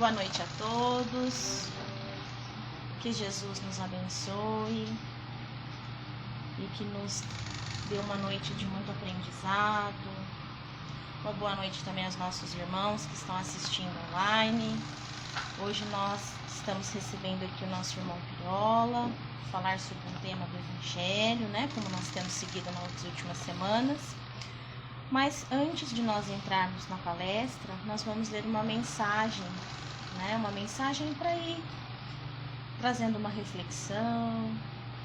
Boa noite a todos, que Jesus nos abençoe e que nos dê uma noite de muito aprendizado. Uma boa noite também aos nossos irmãos que estão assistindo online. Hoje nós estamos recebendo aqui o nosso irmão Pirola, falar sobre um tema do Evangelho, como nós temos seguido nas últimas semanas. Mas antes de nós entrarmos na palestra, nós vamos ler uma mensagem, uma mensagem para ir trazendo uma reflexão,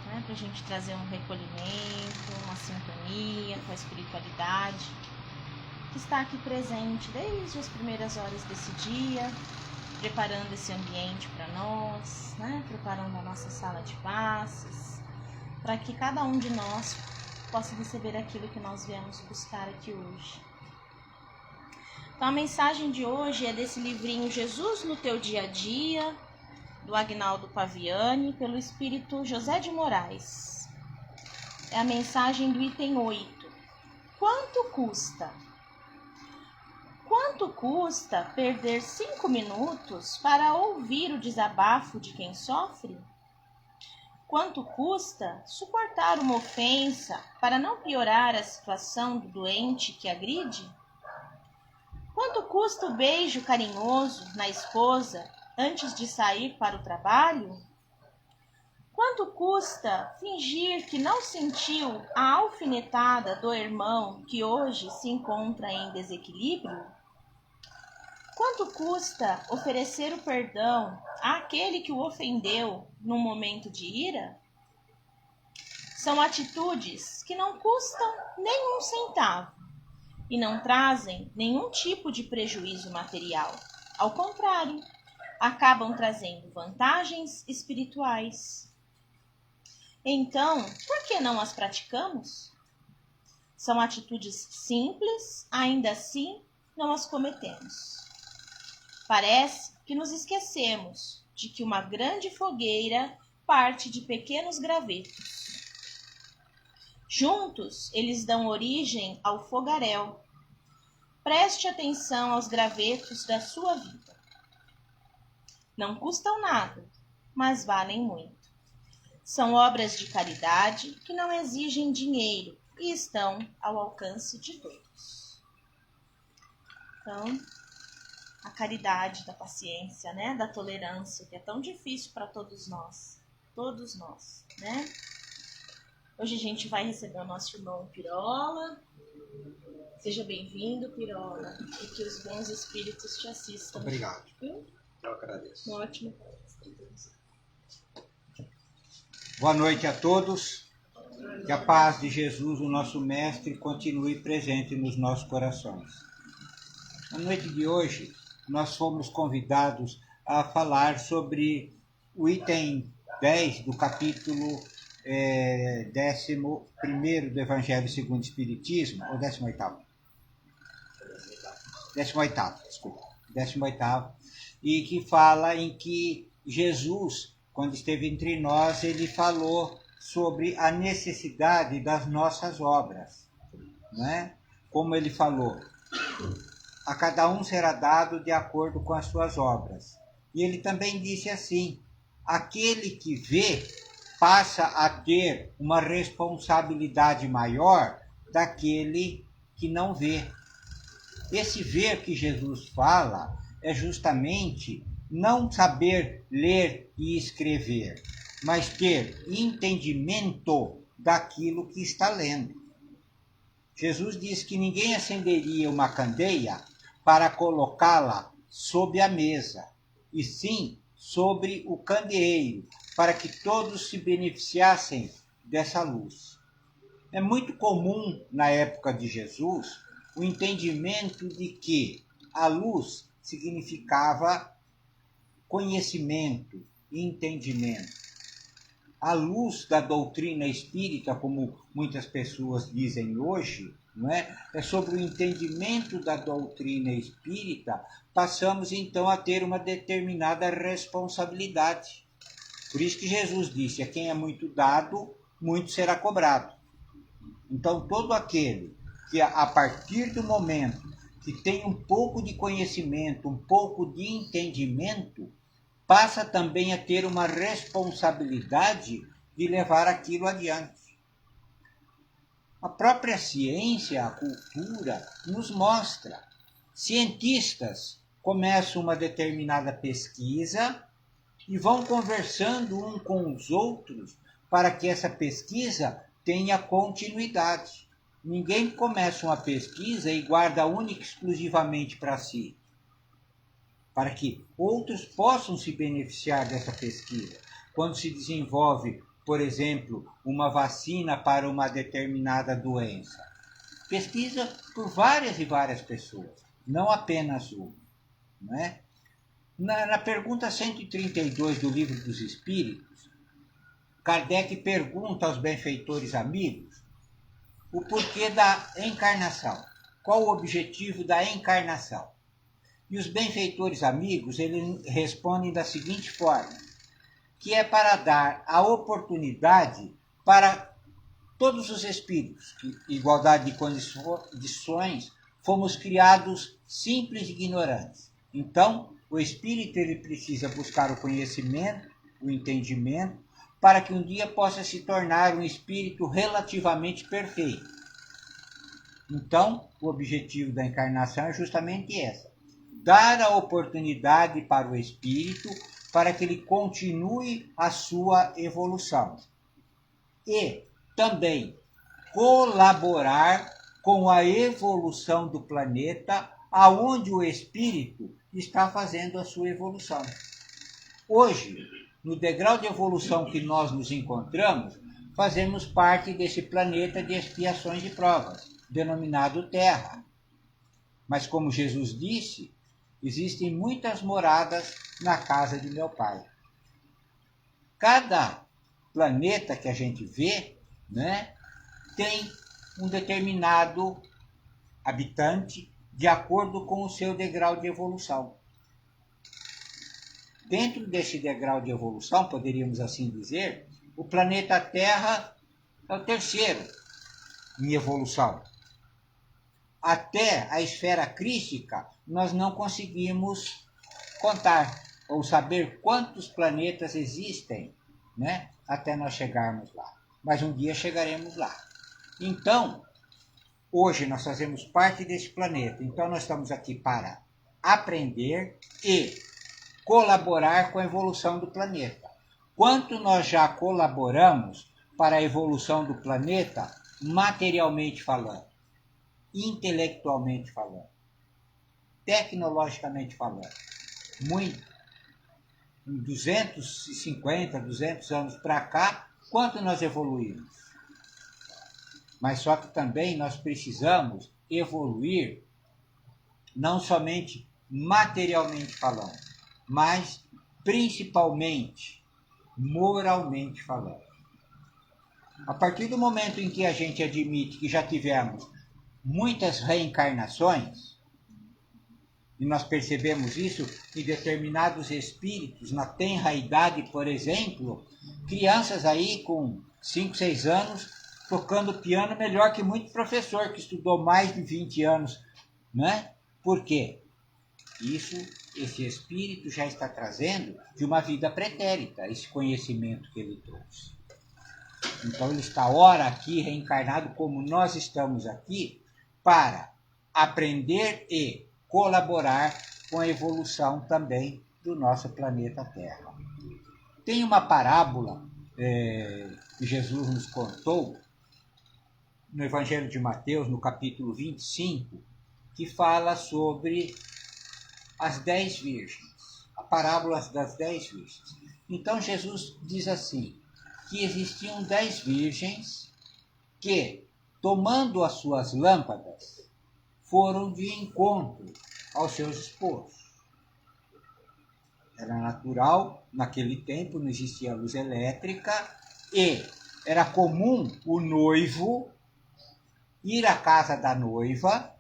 para a gente trazer um recolhimento, uma sintonia com a espiritualidade que está aqui presente desde as primeiras horas desse dia, preparando esse ambiente para nós, preparando a nossa sala de passes, para que cada um de nós possa receber aquilo que nós viemos buscar aqui hoje. Então a mensagem de hoje é desse livrinho Jesus no Teu Dia a Dia, do Agnaldo Paviani, pelo Espírito José de Moraes. É a mensagem do item 8. Quanto custa? Quanto custa perder 5 minutos para ouvir o desabafo de quem sofre? Quanto custa suportar uma ofensa para não piorar a situação do doente que agride? Quanto custa o beijo carinhoso na esposa antes de sair para o trabalho? Quanto custa fingir que não sentiu a alfinetada do irmão que hoje se encontra em desequilíbrio? Quanto custa oferecer o perdão àquele que o ofendeu num momento de ira? São atitudes que não custam nem um centavo e não trazem nenhum tipo de prejuízo material. Ao contrário, acabam trazendo vantagens espirituais. Então, por que não as praticamos? São atitudes simples, ainda assim não as cometemos. Parece que nos esquecemos de que uma grande fogueira parte de pequenos gravetos. Juntos, eles dão origem ao fogaréu. Preste atenção aos gravetos da sua vida. Não custam nada, mas valem muito. São obras de caridade que não exigem dinheiro e estão ao alcance de todos. Então, a caridade da paciência, da tolerância, que é tão difícil para todos nós, Hoje a gente vai receber o nosso irmão Pirola. Seja bem-vindo, Pirola, e que os bons espíritos te assistam. Obrigado. Eu agradeço. Ótimo. Boa noite a todos. Que a paz de Jesus, o nosso Mestre, continue presente nos nossos corações. Na noite de hoje, nós fomos convidados a falar sobre o item 10 do capítulo 11º do Evangelho segundo o Espiritismo, ou 18º? 18º, desculpa. 18º, e que fala em que Jesus, quando esteve entre nós, ele falou sobre a necessidade das nossas obras, Como ele falou, a cada um será dado de acordo com as suas obras. E ele também disse assim, aquele que vê passa a ter uma responsabilidade maior daquele que não vê. Esse ver que Jesus fala é justamente não saber ler e escrever, mas ter entendimento daquilo que está lendo. Jesus diz que ninguém acenderia uma candeia para colocá-la sob a mesa, e sim sobre o candeeiro, para que todos se beneficiassem dessa luz. É muito comum, na época de Jesus, o entendimento de que a luz significava conhecimento, entendimento. A luz da doutrina espírita, como muitas pessoas dizem hoje, é sobre o entendimento da doutrina espírita, passamos então a ter uma determinada responsabilidade. Por isso que Jesus disse, a quem é muito dado, muito será cobrado. Então todo aquele que a partir do momento que tem um pouco de conhecimento, um pouco de entendimento, passa também a ter uma responsabilidade de levar aquilo adiante. A própria ciência, a cultura, nos mostra. Cientistas começam uma determinada pesquisa e vão conversando um com os outros para que essa pesquisa tenha continuidade. Ninguém começa uma pesquisa e guarda única e exclusivamente para si, para que outros possam se beneficiar dessa pesquisa. Quando se desenvolve, por exemplo, uma vacina para uma determinada doença, pesquisa por várias e várias pessoas, não apenas uma. Não é? Na pergunta 132 do Livro dos Espíritos, Kardec pergunta aos benfeitores amigos o porquê da encarnação. Qual o objetivo da encarnação? E os benfeitores amigos, eles respondem da seguinte forma, que é para dar a oportunidade para todos os espíritos, que, igualdade de condições, fomos criados simples e ignorantes. Então, o espírito ele precisa buscar o conhecimento, o entendimento, para que um dia possa se tornar um espírito relativamente perfeito. Então, o objetivo da encarnação é justamente essa: dar a oportunidade para o espírito para que ele continue a sua evolução. E também colaborar com a evolução do planeta, aonde o espírito está fazendo a sua evolução. Hoje, no degrau de evolução que nós nos encontramos, fazemos parte desse planeta de expiações e provas, denominado Terra. Mas como Jesus disse, existem muitas moradas na casa de meu Pai. Cada planeta que a gente vê, né, tem um determinado habitante de acordo com o seu degrau de evolução. Dentro desse degrau de evolução, poderíamos assim dizer, o planeta Terra é o terceiro em evolução. Até a esfera crística, nós não conseguimos contar ou saber quantos planetas existem, né, até nós chegarmos lá. Mas um dia chegaremos lá. Então, hoje nós fazemos parte desse planeta. Então, nós estamos aqui para aprender e colaborar com a evolução do planeta. Quanto nós já colaboramos para a evolução do planeta, materialmente falando, intelectualmente falando, tecnologicamente falando? Muito. Em 250, 200 anos para cá, quanto nós evoluímos? Mas só que também nós precisamos evoluir, não somente materialmente falando, mas principalmente moralmente falando. A partir do momento em que a gente admite que já tivemos muitas reencarnações, e nós percebemos isso em determinados espíritos, na tenra idade, por exemplo, crianças aí com 5, 6 anos, tocando piano melhor que muito professor que estudou mais de 20 anos, né? Por quê? Esse espírito já está trazendo de uma vida pretérita, esse conhecimento que ele trouxe. Então ele está ora aqui reencarnado como nós estamos aqui para aprender e colaborar com a evolução também do nosso planeta Terra. Tem uma parábola que Jesus nos contou no Evangelho de Mateus, no capítulo 25, que fala sobre as 10 virgens, a parábola das 10 virgens. Então Jesus diz assim, que existiam 10 virgens que, tomando as suas lâmpadas, foram de encontro aos seus esposos. Era natural, naquele tempo não existia luz elétrica, e era comum o noivo ir à casa da noiva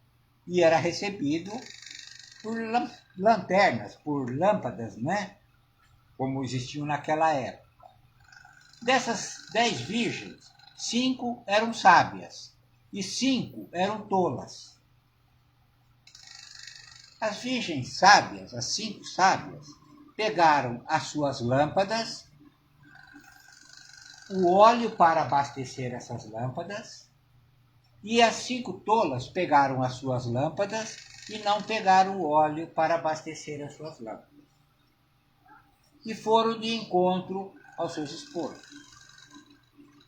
e era recebido por lanternas, por lâmpadas, né? Como existiam naquela época. Dessas 10 virgens, 5 eram sábias e 5 eram tolas. As virgens sábias, as 5 sábias, pegaram as suas lâmpadas, o óleo para abastecer essas lâmpadas, e as 5 tolas pegaram as suas lâmpadas e não pegaram o óleo para abastecer as suas lâmpadas. E foram de encontro aos seus esposos.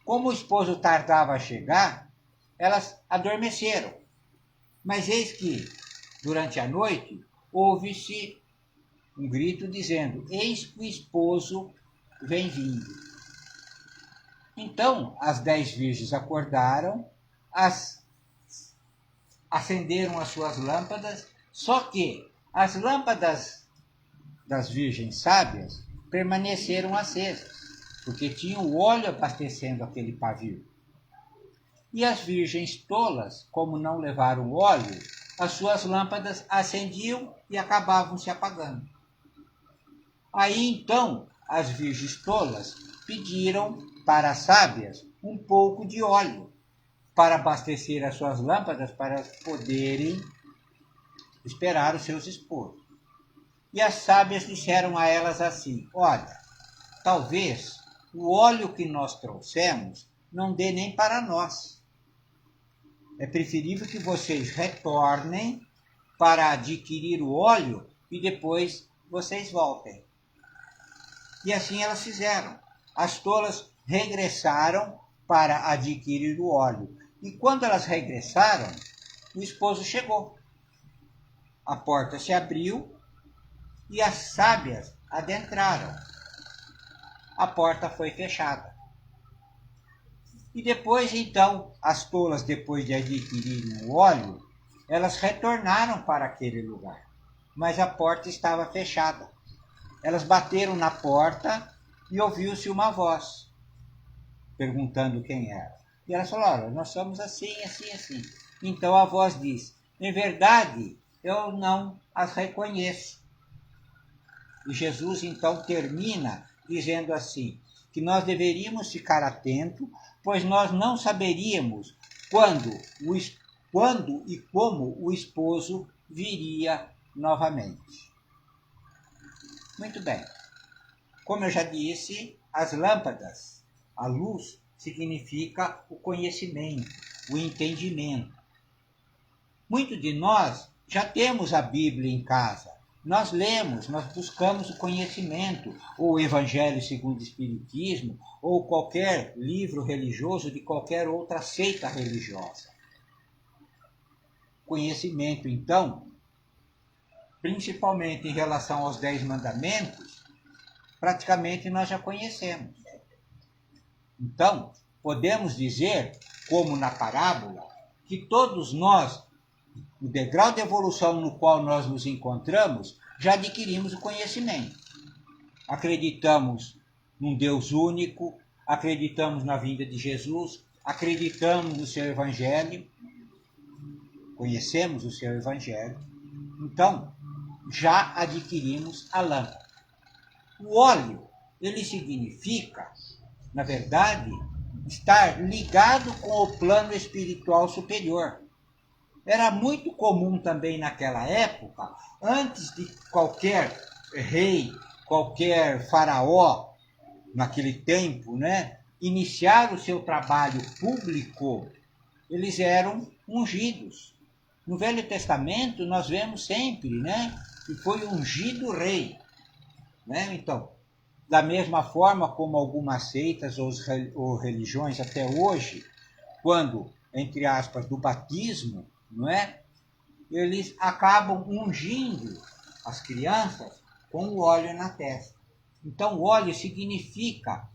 Como o esposo tardava a chegar, elas adormeceram. Mas eis que, durante a noite, ouve-se um grito dizendo: eis que o esposo vem vindo. Então, as 10 virgens acordaram, acenderam as suas lâmpadas, só que as lâmpadas das virgens sábias permaneceram acesas, porque tinham o óleo abastecendo aquele pavio. E as virgens tolas, como não levaram óleo, as suas lâmpadas acendiam e acabavam se apagando. Aí então as virgens tolas pediram para as sábias um pouco de óleo para abastecer as suas lâmpadas para poderem esperar os seus esposos. E as sábias disseram a elas assim: olha, talvez o óleo que nós trouxemos não dê nem para nós. É preferível que vocês retornem para adquirir o óleo e depois vocês voltem. E assim elas fizeram. As tolas regressaram para adquirir o óleo. E quando elas regressaram, o esposo chegou. A porta se abriu e as sábias adentraram. A porta foi fechada. E depois, então, as tolas, depois de adquirirem o óleo, elas retornaram para aquele lugar. Mas a porta estava fechada. Elas bateram na porta e ouviu-se uma voz, perguntando quem era. E elas falaram: olha, nós somos assim, assim, assim. Então a voz diz: em verdade, eu não as reconheço. E Jesus então termina dizendo assim, que nós deveríamos ficar atentos, pois nós não saberíamos quando e como o esposo viria novamente. Muito bem. Como eu já disse, as lâmpadas, a luz, significa o conhecimento, o entendimento. Muitos de nós já temos a Bíblia em casa. Nós lemos, nós buscamos o conhecimento, ou o Evangelho segundo o Espiritismo, ou qualquer livro religioso de qualquer outra seita religiosa. Conhecimento, então, principalmente em relação aos 10 mandamentos, praticamente nós já conhecemos. Então, podemos dizer, como na parábola, que todos nós, no degrau de evolução no qual nós nos encontramos, já adquirimos o conhecimento. Acreditamos num Deus único, acreditamos na vinda de Jesus, acreditamos no seu Evangelho, conhecemos o seu Evangelho, então já adquirimos a lâmpada. O óleo, ele significa, na verdade, estar ligado com o plano espiritual superior. Era muito comum também naquela época, antes de qualquer rei, qualquer faraó, naquele tempo, iniciar o seu trabalho público, eles eram ungidos. No Velho Testamento, nós vemos sempre, que foi ungido rei. Então, da mesma forma como algumas seitas ou religiões até hoje, quando, entre aspas, do batismo, eles acabam ungindo as crianças com o óleo na testa. Então, o óleo significa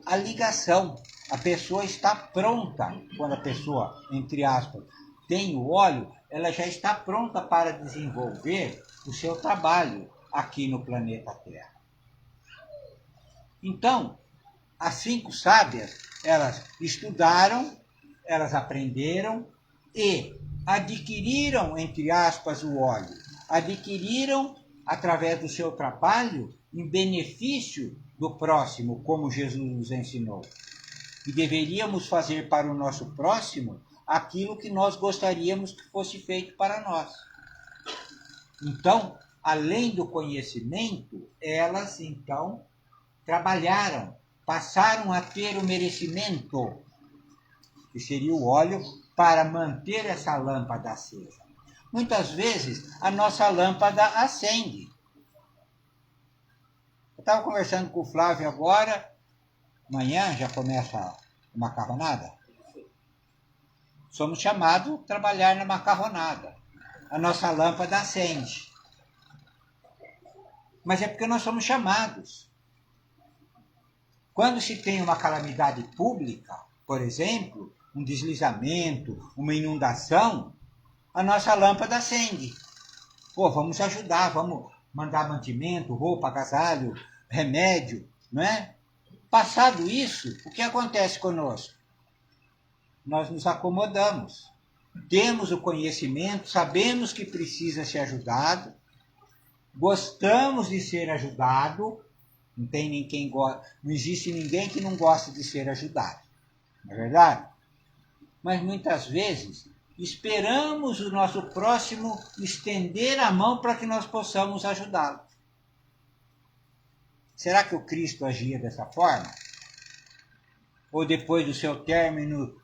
a ligação. A pessoa está pronta, quando a pessoa, entre aspas, tem o óleo, ela já está pronta para desenvolver o seu trabalho aqui no planeta Terra. Então, as 5 sábias, elas estudaram, elas aprenderam e adquiriram, entre aspas, o óleo. Adquiriram, através do seu trabalho, em benefício do próximo, como Jesus nos ensinou. E deveríamos fazer para o nosso próximo aquilo que nós gostaríamos que fosse feito para nós. Então, além do conhecimento, elas então trabalharam, passaram a ter o merecimento, que seria o óleo, para manter essa lâmpada acesa. Muitas vezes a nossa lâmpada acende. Eu estava conversando com o Flávio agora, amanhã já começa a macarronada. Somos chamados a trabalhar na macarronada. A nossa lâmpada acende. Mas é porque nós somos chamados. Quando se tem uma calamidade pública, por exemplo, um deslizamento, uma inundação, a nossa lâmpada acende. Pô, vamos ajudar, vamos mandar mantimento, roupa, agasalho, remédio, não é? Passado isso, o que acontece conosco? Nós nos acomodamos. Temos o conhecimento, sabemos que precisa ser ajudado, gostamos de ser ajudado, não existe ninguém que não goste de ser ajudado, não é verdade? Mas muitas vezes esperamos o nosso próximo estender a mão para que nós possamos ajudá-lo. Será que o Cristo agia dessa forma? Ou depois do seu término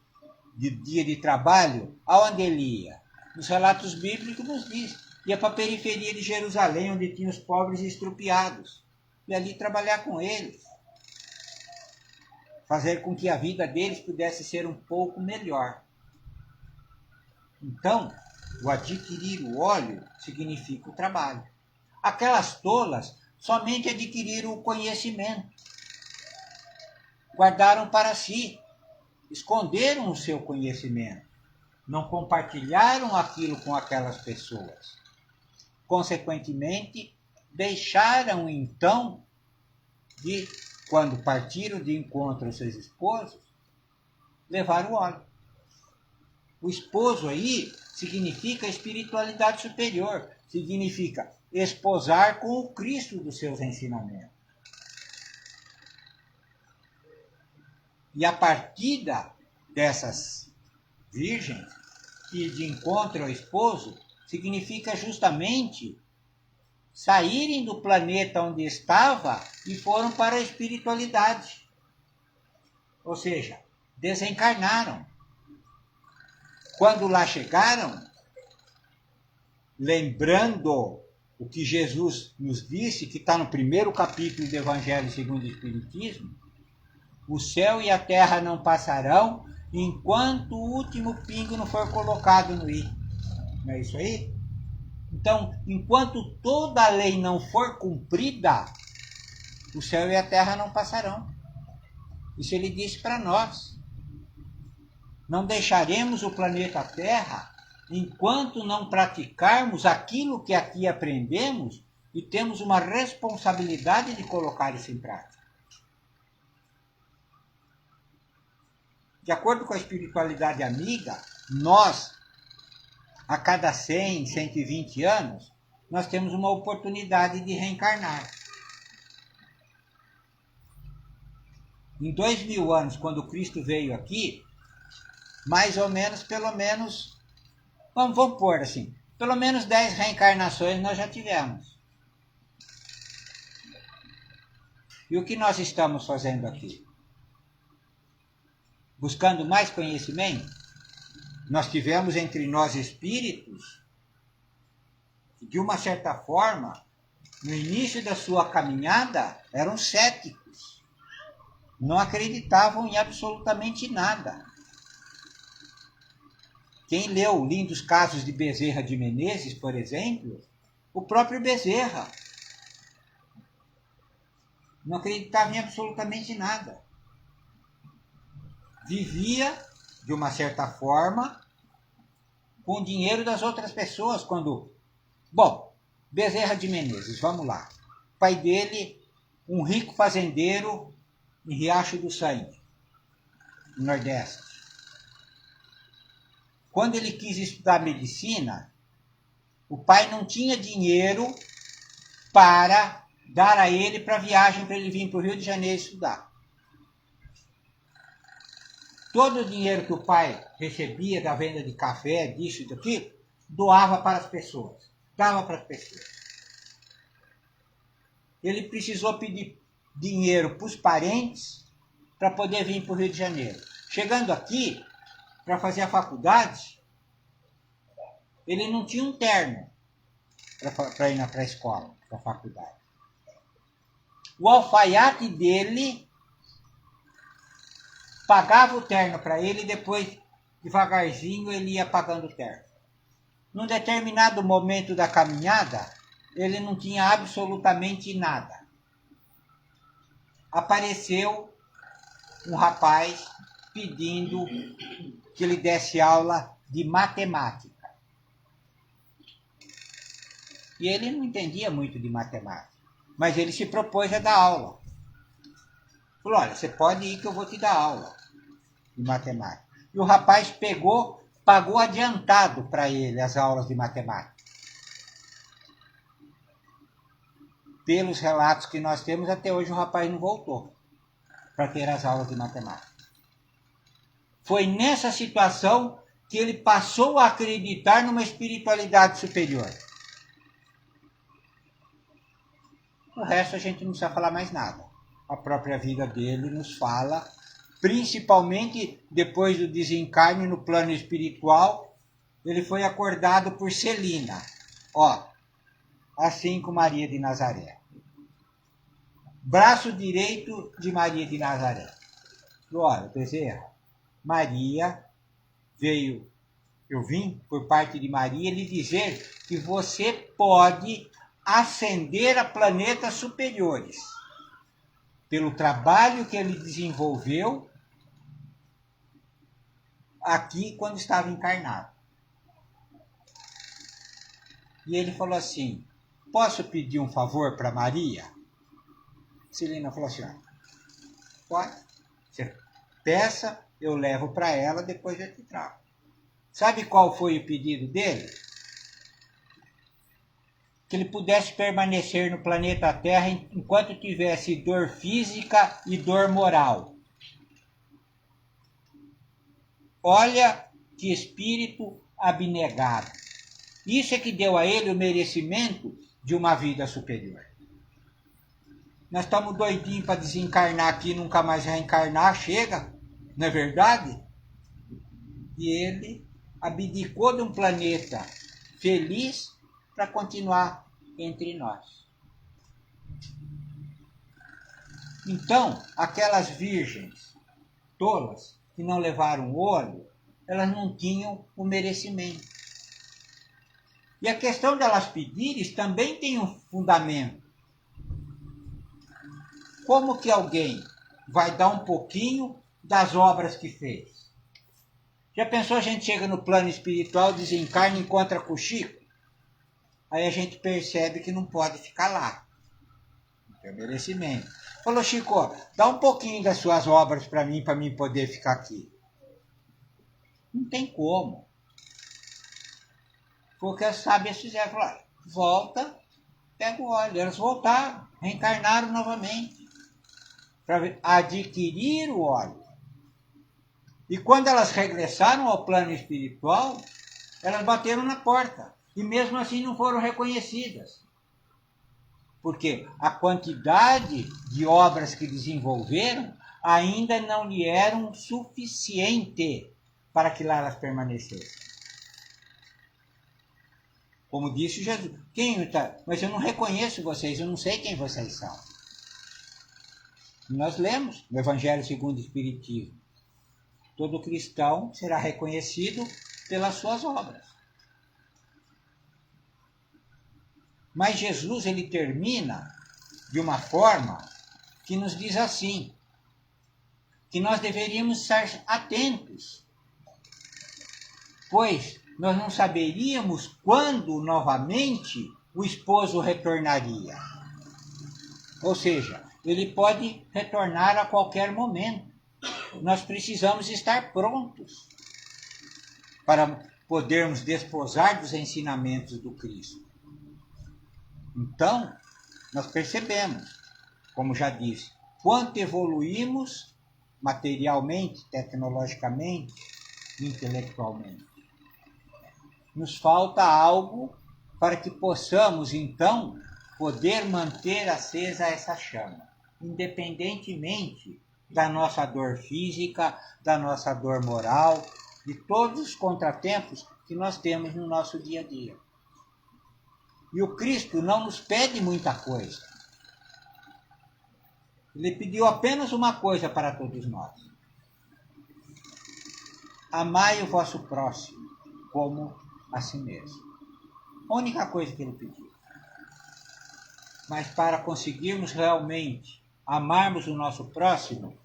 de dia de trabalho, aonde ele ia? Nos relatos bíblicos nos diz, ia para a periferia de Jerusalém, onde tinha os pobres estrupiados, e ali trabalhar com eles, fazer com que a vida deles pudesse ser um pouco melhor. Então, o adquirir o óleo significa o trabalho. Aquelas tolas somente adquiriram o conhecimento, guardaram para si, esconderam o seu conhecimento, não compartilharam aquilo com aquelas pessoas. Consequentemente, deixaram então de, quando partiram de encontro aos seus esposos, levar o óleo. O esposo aí significa espiritualidade superior, significa esposar com o Cristo dos seus ensinamentos. E a partida dessas virgens, que de encontro ao esposo, significa justamente saírem do planeta onde estava e foram para a espiritualidade. Ou seja, desencarnaram. Quando lá chegaram, lembrando o que Jesus nos disse, que está no primeiro capítulo do Evangelho segundo o Espiritismo, o céu e a terra não passarão enquanto o último pingo não for colocado no i. Não é isso aí? Então, enquanto toda a lei não for cumprida, o céu e a terra não passarão. Isso ele disse para nós. Não deixaremos o planeta Terra enquanto não praticarmos aquilo que aqui aprendemos e temos uma responsabilidade de colocar isso em prática. De acordo com a espiritualidade amiga, nós, a cada 100, 120 anos, nós temos uma oportunidade de reencarnar. Em 2000 anos, quando Cristo veio aqui, mais ou menos, pelo menos, vamos pôr assim, pelo menos 10 reencarnações nós já tivemos. E o que nós estamos fazendo aqui? Buscando mais conhecimento? Nós tivemos entre nós espíritos que, de uma certa forma, no início da sua caminhada, eram céticos. Não acreditavam em absolutamente nada. Quem leu Lindos Casos de Bezerra de Menezes, por exemplo, o próprio Bezerra não acreditava em absolutamente nada. Vivia, de uma certa forma, com o dinheiro das outras pessoas. Bom, Bezerra de Menezes, vamos lá. O pai dele, um rico fazendeiro em Riacho do Sangue, no Nordeste. Quando ele quis estudar medicina, o pai não tinha dinheiro para dar a ele para a viagem, para ele vir para o Rio de Janeiro estudar. Todo o dinheiro que o pai recebia da venda de café, disso e daquilo, doava para as pessoas. dava para as pessoas. Ele precisou pedir dinheiro para os parentes para poder vir para o Rio de Janeiro. Chegando aqui, para fazer a faculdade, ele não tinha um terno para ir para a escola, para a faculdade. O alfaiate dele pagava o terno para ele e depois, devagarzinho, ele ia pagando o terno. Num determinado momento da caminhada, ele não tinha absolutamente nada. Apareceu um rapaz pedindo que ele desse aula de matemática. E ele não entendia muito de matemática, mas ele se propôs a dar aula. Falou, olha, você pode ir que eu vou te dar aula de matemática. E o rapaz pagou adiantado para ele as aulas de matemática. Pelos relatos que nós temos, até hoje o rapaz não voltou para ter as aulas de matemática. Foi nessa situação que ele passou a acreditar numa espiritualidade superior. O resto a gente não precisa falar mais nada. A própria vida dele nos fala, principalmente depois do desencarne no plano espiritual, ele foi acordado por Celina. Assim com Maria de Nazaré. Braço direito de Maria de Nazaré. Olha, Bezerra, Maria eu vim por parte de Maria lhe dizer que você pode ascender a planetas superiores pelo trabalho que ele desenvolveu aqui quando estava encarnado. E ele falou assim, posso pedir um favor para Maria? Celina falou assim, pode, você peça, eu levo para ela, depois eu te trago. Sabe qual foi o pedido dele? Que ele pudesse permanecer no planeta Terra enquanto tivesse dor física e dor moral. Olha que espírito abnegado. Isso é que deu a ele o merecimento de uma vida superior. Nós estamos doidinhos para desencarnar aqui e nunca mais reencarnar, chega, não é verdade? E ele abdicou de um planeta feliz para continuar entre nós. Então, aquelas virgens tolas que não levaram olho, elas não tinham o merecimento. E a questão delas pedirem também tem um fundamento. Como que alguém vai dar um pouquinho das obras que fez? Já pensou, a gente chega no plano espiritual, desencarna e encontra com o Chico? Aí a gente percebe que não pode ficar lá. Não tem merecimento. Falou, Chico, dá um pouquinho das suas obras para mim poder ficar aqui. Não tem como. Porque as sábias fizeram, falaram, volta, pega o óleo. Elas voltaram, reencarnaram novamente, para adquirir o óleo. E quando elas regressaram ao plano espiritual, elas bateram na porta. E mesmo assim não foram reconhecidas. Porque a quantidade de obras que desenvolveram ainda não lhe eram suficiente para que lá elas permanecessem. Como disse Jesus, mas eu não reconheço vocês, eu não sei quem vocês são. Nós lemos no Evangelho segundo o Espiritismo. Todo cristão será reconhecido pelas suas obras. Mas Jesus, ele termina de uma forma que nos diz assim, que nós deveríamos estar atentos, pois nós não saberíamos quando novamente o esposo retornaria. Ou seja, ele pode retornar a qualquer momento. Nós precisamos estar prontos para podermos desposar dos ensinamentos do Cristo. Então, nós percebemos, como já disse, quanto evoluímos materialmente, tecnologicamente, intelectualmente. Nos falta algo para que possamos, então, poder manter acesa essa chama, independentemente da nossa dor física, da nossa dor moral, de todos os contratempos que nós temos no nosso dia a dia. E o Cristo não nos pede muita coisa. Ele pediu apenas uma coisa para todos nós: amai o vosso próximo como a si mesmo. A única coisa que ele pediu. Mas para conseguirmos realmente amarmos o nosso próximo,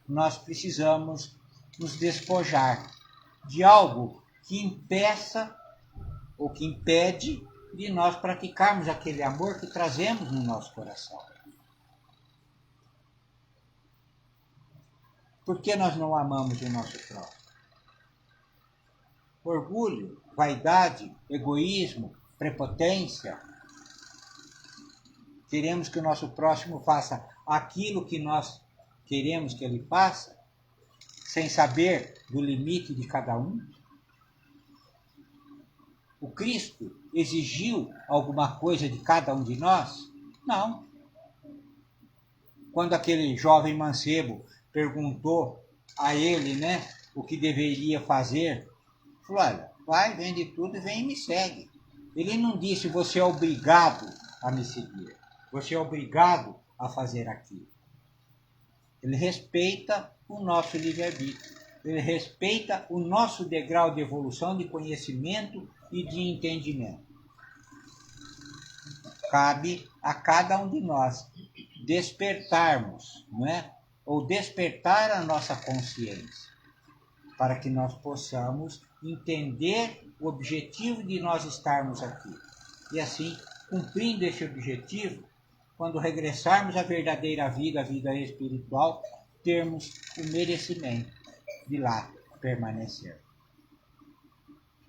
nós precisamos nos despojar de algo que impeça ou que impede de nós praticarmos aquele amor que trazemos no nosso coração. Por que nós não amamos o nosso próximo? Orgulho, vaidade, egoísmo, prepotência. Queremos que o nosso próximo faça aquilo que nós queremos que ele faça, sem saber do limite de cada um. O Cristo exigiu alguma coisa de cada um de nós? Não. Quando aquele jovem mancebo perguntou a ele, o que deveria fazer, falou: olha, vai, vende tudo e vem e me segue. Ele não disse: você é obrigado a me seguir, você é obrigado a fazer aquilo. Ele respeita o nosso livre-arbítrio, ele respeita o nosso degrau de evolução, de conhecimento e de entendimento. Cabe a cada um de nós despertarmos, ou despertar a nossa consciência, para que nós possamos entender o objetivo de nós estarmos aqui. E assim, cumprindo esse objetivo, quando regressarmos à verdadeira vida, a vida espiritual, termos o merecimento de lá permanecer.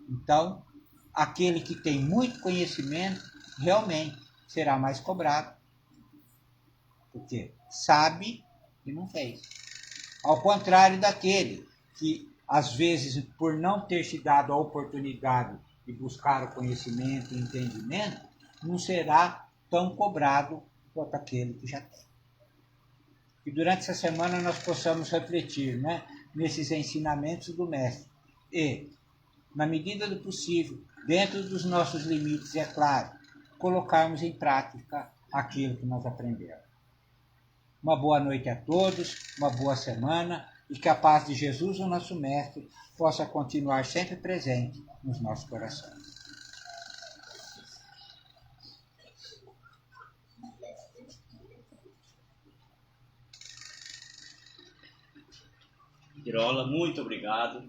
Então, aquele que tem muito conhecimento realmente será mais cobrado, porque sabe e não fez. Ao contrário daquele que, às vezes, por não ter se dado a oportunidade de buscar o conhecimento e entendimento, não será tão cobrado quanto aquele que já tem. E durante essa semana nós possamos refletir, nesses ensinamentos do Mestre e, na medida do possível, dentro dos nossos limites, é claro, colocarmos em prática aquilo que nós aprendemos. Uma boa noite a todos, uma boa semana, e que a paz de Jesus, o nosso Mestre, possa continuar sempre presente nos nossos corações. Pirola, muito obrigado.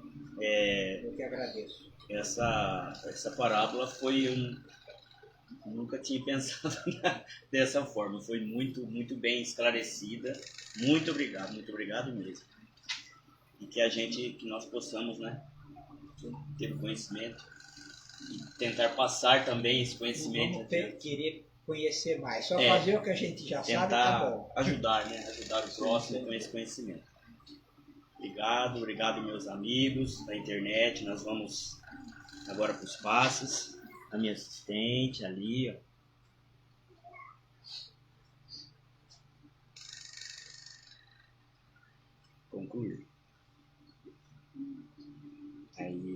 Eu que agradeço. Essa parábola nunca tinha pensado dessa forma. Foi muito, muito bem esclarecida. Muito obrigado mesmo. E que nós possamos, ter o conhecimento e tentar passar também esse conhecimento. Vamos querer conhecer mais. Só fazer o que a gente já sabe, tá bom. Ajudar o próximo com esse conhecimento. Obrigado meus amigos da internet. Nós vamos agora para os passos. A minha assistente ali, ó. Concluir. Aí.